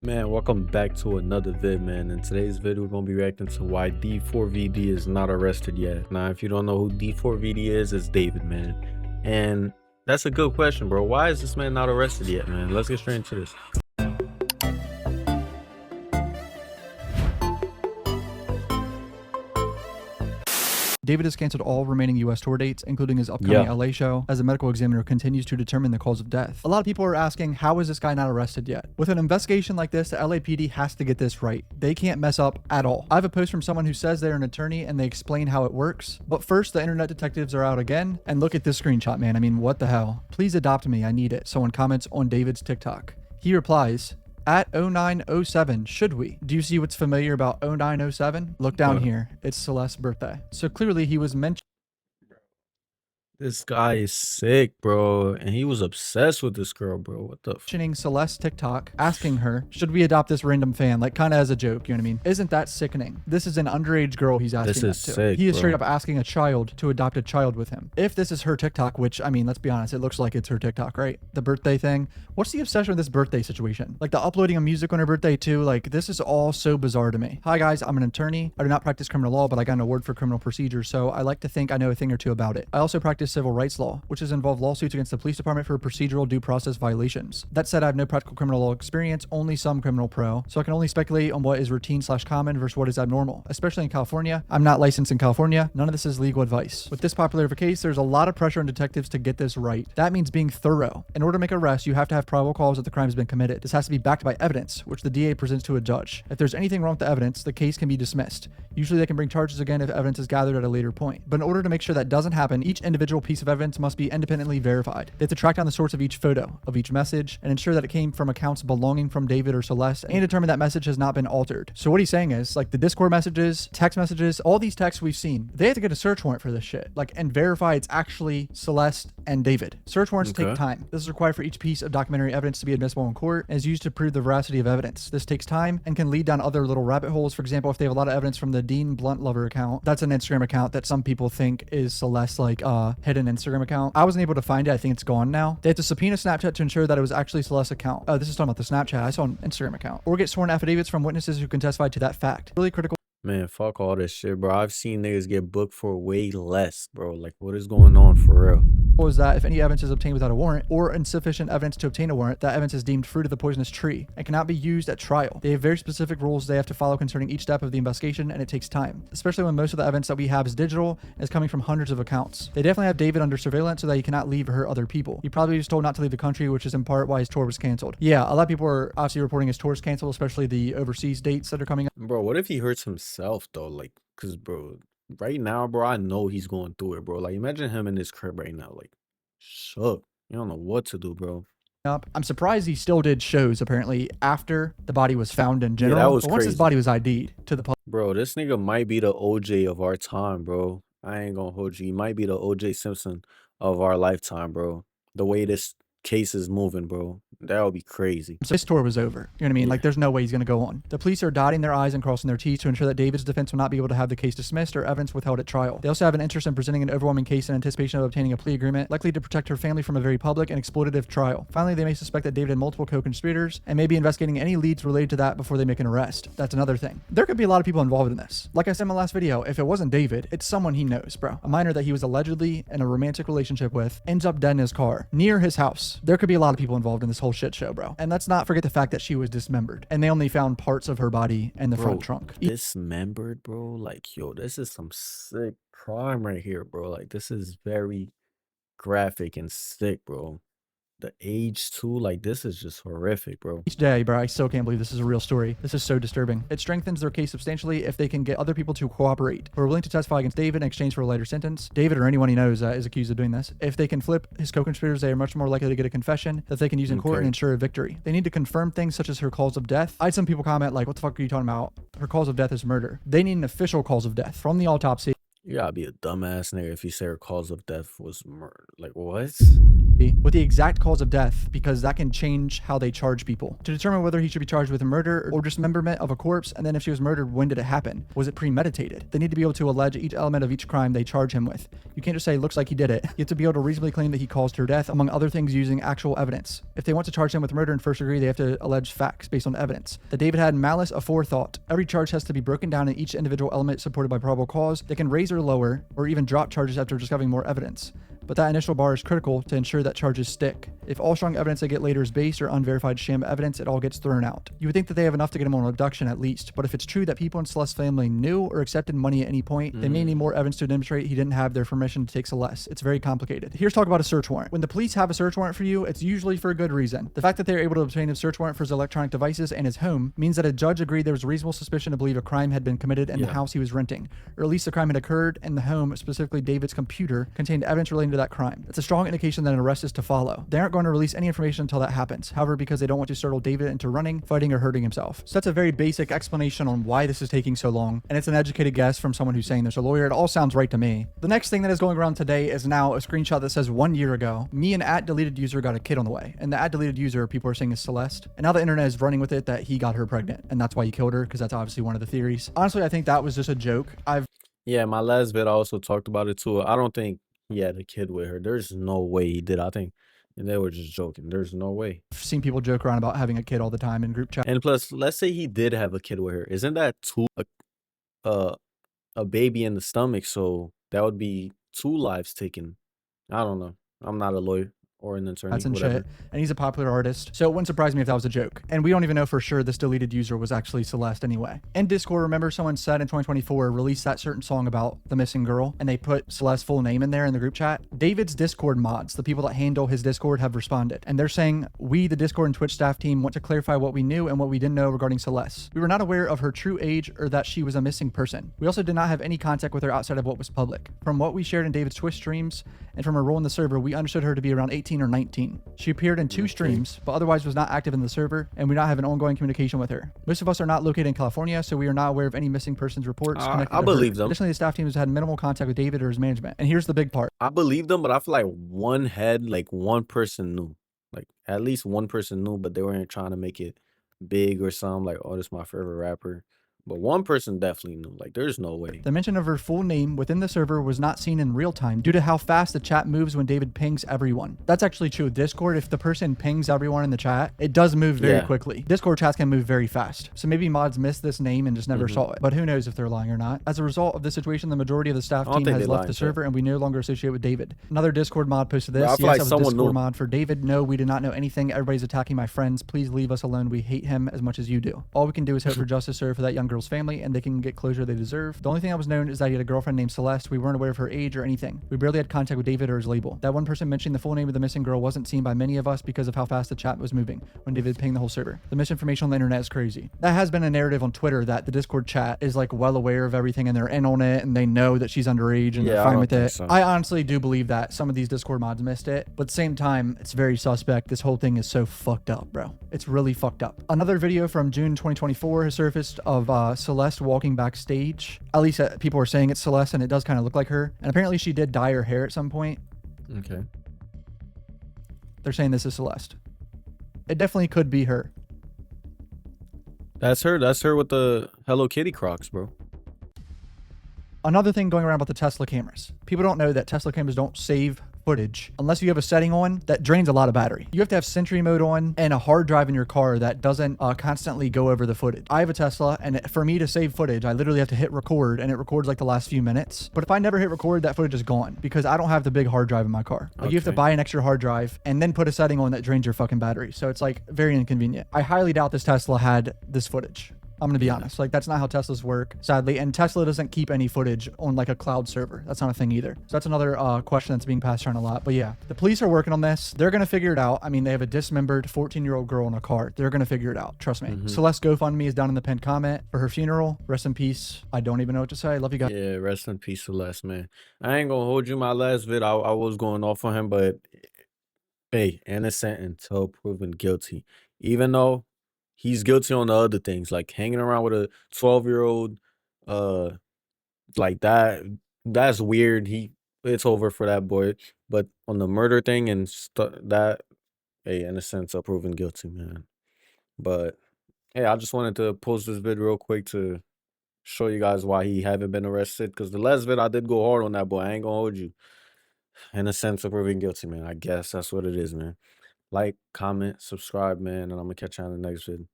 Man, welcome back to another vid, man. In today's video, we're gonna be reacting to why D4VD is not arrested yet. Now, if you don't know who D4VD is, it's David, man. And that's a good question, bro. Why is this man not arrested yet, man? Let's get straight into this. David has canceled all remaining U.S. tour dates, including his upcoming LA show, as a medical examiner continues to determine the cause of death. A lot of people are asking, how is this guy not arrested yet? With an investigation like this, the LAPD has to get this right. They can't mess up at all. I have a post from someone who says they're an attorney and they explain how it works. But first, the internet detectives are out again. And look at this screenshot, man. I mean, what the hell? Please adopt me. I need it. Someone comments on David's TikTok. He replies, at 0907, should we? Do you see what's familiar about 0907? Look down here. It's Celeste's birthday. So clearly he was mentioned. This guy is sick, bro. And he was obsessed with this girl, bro. What the Mentioning Celeste's TikTok, asking her, should we adopt this random fan? Like, kind of as a joke, you know what I mean? Isn't that sickening? This is an underage girl he's asking This is that to. sick, He is bro. straight up asking a child to adopt a child with him. If this is her TikTok, which, I mean, let's be honest, it looks like it's her TikTok, right? The birthday thing. What's the obsession with this birthday situation? Like the uploading of music on her birthday too? Like, this is all so bizarre to me. Hi guys, I'm an attorney. I do not practice criminal law, but I got an award for criminal procedure, so I like to think I know a thing or two about it. I also practice civil rights law, which has involved lawsuits against the police department for procedural due process violations. That said, I have no practical criminal law experience, only some criminal pro, so I can only speculate on what is routine/common versus what is abnormal, especially in California. I'm not licensed in California. None of this is legal advice. With this popular of a case, there's a lot of pressure on detectives to get this right. That means being thorough. In order to make an arrest, you have to have probable cause that the crime has been committed. This has to be backed by evidence, which the DA presents to a judge. If there's anything wrong with the evidence, the case can be dismissed. Usually they can bring charges again if evidence is gathered at a later point. But in order to make sure that doesn't happen, each individual piece of evidence must be independently verified. They have to track down the source of each photo, of each message, and ensure that it came from accounts belonging from David or Celeste, and determine that message has not been altered. So what he's saying is, like the Discord messages, text messages, all these texts we've seen, they have to get a search warrant for this shit, like, and verify it's actually Celeste and David. Search warrants take time. This is required for each piece of documentary evidence to be admissible in court and is used to prove the veracity of evidence. This takes time and can lead down other little rabbit holes. For example, if they have a lot of evidence from the Dean Blunt Lover account, that's an Instagram account that some people think is Celeste's like hidden Instagram account. I wasn't able to find it. I think it's gone now. They have to subpoena Snapchat to ensure that it was actually Celeste's account. This is talking about the Snapchat. I saw an Instagram account. Or get sworn affidavits from witnesses who can testify to that fact. Really critical. Man, fuck all this shit, bro. I've seen niggas get booked for way less, bro. Like, what is going on for real? Is that if any evidence is obtained without a warrant or insufficient evidence to obtain a warrant, that evidence is deemed fruit of the poisonous tree and cannot be used at trial. They have very specific rules they have to follow concerning each step of the investigation, and it takes time, especially when most of the evidence that we have is digital and is coming from hundreds of accounts. They definitely have David under surveillance so that he cannot leave or hurt other people. He probably was told not to leave the country, which is in part why his tour was canceled. Yeah, a lot of people are obviously reporting his tours canceled, especially the overseas dates that are coming up. Bro, what if he hurts himself, though? Like, cause, bro, right now, bro, I know he's going through it, bro. Like, imagine him in his crib right now, like, shook. You don't know what to do, bro. I'm surprised he still did shows apparently after the body was found in general. Yeah, that was but once his crazy. body was ID'd to the public. Bro, this nigga might be the OJ of our time, bro. I ain't gonna hold you. He might be the OJ Simpson of our lifetime, bro. The way this case is moving, bro. That would be crazy. So his tour was over. You know what I mean? Yeah. Like, there's no way he's going to go on. The police are dotting their I's and crossing their T's to ensure that David's defense will not be able to have the case dismissed or evidence withheld at trial. They also have an interest in presenting an overwhelming case in anticipation of obtaining a plea agreement, likely to protect her family from a very public and exploitative trial. Finally, they may suspect that David had multiple co-conspirators and may be investigating any leads related to that before they make an arrest. That's another thing. There could be a lot of people involved in this. Like I said in my last video, if it wasn't David, it's someone he knows, bro. A minor that he was allegedly in a romantic relationship with ends up dead in his car near his house. There could be a lot of people involved in this whole shit show, bro. And let's not forget the fact that she was dismembered and they only found parts of her body in the front trunk. Dismembered, bro. Like, yo, this is some sick crime right here, bro. Like, this is very graphic and sick, bro. The age too, like, this is just horrific, bro. Each day, bro, I still can't believe this is a real story. This is so disturbing. It strengthens their case substantially if they can get other people to cooperate who are willing to testify against David in exchange for a lighter sentence. David or anyone he knows is accused of doing this. If they can flip his co-conspirators, they are much more likely to get a confession that they can use in court and ensure a victory. They need to confirm things such as her cause of death. I had some people comment like, what the fuck are you talking about? Her cause of death is murder. They need an official cause of death from the autopsy. You gotta be a dumbass nigga if you say her cause of death was murder. Like, what? with the exact cause of death, because that can change how they charge people. To determine whether he should be charged with murder or dismemberment of a corpse, and then if she was murdered, when did it happen? Was it premeditated? They need to be able to allege each element of each crime they charge him with. You can't just say, looks like he did it. You have to be able to reasonably claim that he caused her death, among other things, using actual evidence. If they want to charge him with murder in first degree, they have to allege facts based on evidence. That David had malice aforethought. Every charge has to be broken down in each individual element supported by probable cause. They can raise or lower, or even drop charges after discovering more evidence. But that initial bar is critical to ensure that charges stick. If all strong evidence they get later is base or unverified sham evidence, it all gets thrown out. You would think that they have enough to get him on abduction at least, but if it's true that people in Celeste's family knew or accepted money at any point, they may need more evidence to demonstrate he didn't have their permission to take Celeste. It's very complicated. Here's talk about a search warrant. When the police have a search warrant for you, it's usually for a good reason. The fact that they're able to obtain a search warrant for his electronic devices and his home means that a judge agreed there was reasonable suspicion to believe a crime had been committed in the house he was renting, or at least the crime had occurred, and the home, specifically David's computer, contained evidence relating to that crime. It's a strong indication that an arrest is to follow. They aren't going to release any information until that happens, however, because they don't want to startle David into running, fighting, or hurting himself. So that's a very basic explanation on why this is taking so long, and it's an educated guess from someone who's saying there's a lawyer. It all sounds right to me. The next thing that is going around today is now a screenshot that says 1 year ago, me and @deleted user got a kid on the way, and the @deleted user people are saying is Celeste, and now the internet is running with it that he got her pregnant, and that's why he killed her, because that's obviously one of the theories. Honestly, I think that was just a joke. Yeah, my last vid also talked about it too. I don't think he had a kid with her. There's no way he did. I think they were just joking. There's no way. I've seen people joke around about having a kid all the time in group chat. And plus, let's say he did have a kid with her. Isn't that a baby in the stomach? So that would be 2 lives taken. I don't know. I'm not a lawyer or an attorney. That's in whatever. shit. And he's a popular artist, so it wouldn't surprise me if that was a joke. And we don't even know for sure this deleted user was actually Celeste anyway. In Discord, remember someone said in 2024, release that certain song about the missing girl, and they put Celeste's full name in there in the group chat. David's Discord mods, the people that handle his Discord, have responded, and they're saying, we, the Discord and Twitch staff team, want to clarify what we knew and what we didn't know regarding Celeste. We were not aware of her true age or that she was a missing person. We also did not have any contact with her outside of what was public. From what we shared in David's Twitch streams and from her role in the server, we understood her to be around 18 or 19. She appeared in 2 streams, but otherwise was not active in the server, and we do not have an ongoing communication with her. Most of us are not located in California, so we are not aware of any missing persons reports connected I to believe her. them. Additionally, the staff team has had minimal contact with David or his management. And here's the big part. I believe them, but I feel like one person knew. Like, at least one person knew, but they weren't trying to make it big or something. Like, oh, this is my favorite rapper. But one person definitely knew. Like, there's no way. The mention of her full name within the server was not seen in real time due to how fast the chat moves when David pings everyone. That's actually true. Discord, if the person pings everyone in the chat, it does move very quickly. Discord chats can move very fast. So maybe mods missed this name and just never saw it. But who knows if they're lying or not. As a result of this situation, the majority of the staff team has left the server and we no longer associate with David. Another Discord mod posted this. Yes, I was a Discord mod for David. No, we did not know anything. Everybody's attacking my friends. Please leave us alone. We hate him as much as you do. All we can do is hope for justice served for that young girl's family and they can get closure they deserve. The only thing that was known is that he had a girlfriend named Celeste. We weren't aware of her age or anything. We barely had contact with David or his label. That one person mentioning the full name of the missing girl wasn't seen by many of us because of how fast the chat was moving when David pinged the whole server. The misinformation on the internet is crazy. That has been a narrative on Twitter that the Discord chat is like well aware of everything and they're in on it and they know that she's underage and they're fine with it. So. I honestly do believe that some of these Discord mods missed it, but at the same time, it's very suspect. This whole thing is so fucked up, bro. It's really fucked up. Another video from June 2024 has surfaced of Celeste walking backstage. At least people are saying it's Celeste and it does kind of look like her. And apparently she did dye her hair at some point. Okay. They're saying this is Celeste. It definitely could be her. That's her. That's her with the Hello Kitty Crocs, bro. Another thing going around about the Tesla cameras. People don't know that Tesla cameras don't save footage unless you have a setting on that drains a lot of battery. You have to have Sentry mode on and a hard drive in your car that doesn't constantly go over the footage. I have a Tesla and for me to save footage, I literally have to hit record and it records like the last few minutes. But if I never hit record, that footage is gone because I don't have the big hard drive in my car. Like you have to buy an extra hard drive and then put a setting on that drains your fucking battery. So it's like very inconvenient. I highly doubt this Tesla had this footage. I'm gonna be honest, like that's not how Teslas work, sadly. And Tesla doesn't keep any footage on like a cloud server. That's not a thing either. So that's another question that's being passed around a lot. But yeah, the police are working on this. They're gonna figure it out. I mean, they have a dismembered 14-year-old girl in a car. They're gonna figure it out. Trust me. Celeste GoFundMe is down in the pinned comment for her funeral. Rest in peace. I don't even know what to say. Love you guys. Yeah, rest in peace, Celeste, man. I ain't gonna hold you. My last vid, I was going off on him, but hey, innocent until proven guilty. Even though he's guilty on the other things, like hanging around with a 12-year-old, like that, That's weird. It's over for that boy. But on the murder thing and that, hey, innocence of proven guilty, man. But hey, I just wanted to post this vid real quick to show you guys why he haven't been arrested. Because the last vid I did go hard on that boy. I ain't gonna hold you. Innocence of proven guilty, man. I guess that's what it is, man. Like, comment, subscribe, man, and I'm gonna catch you on the next vid.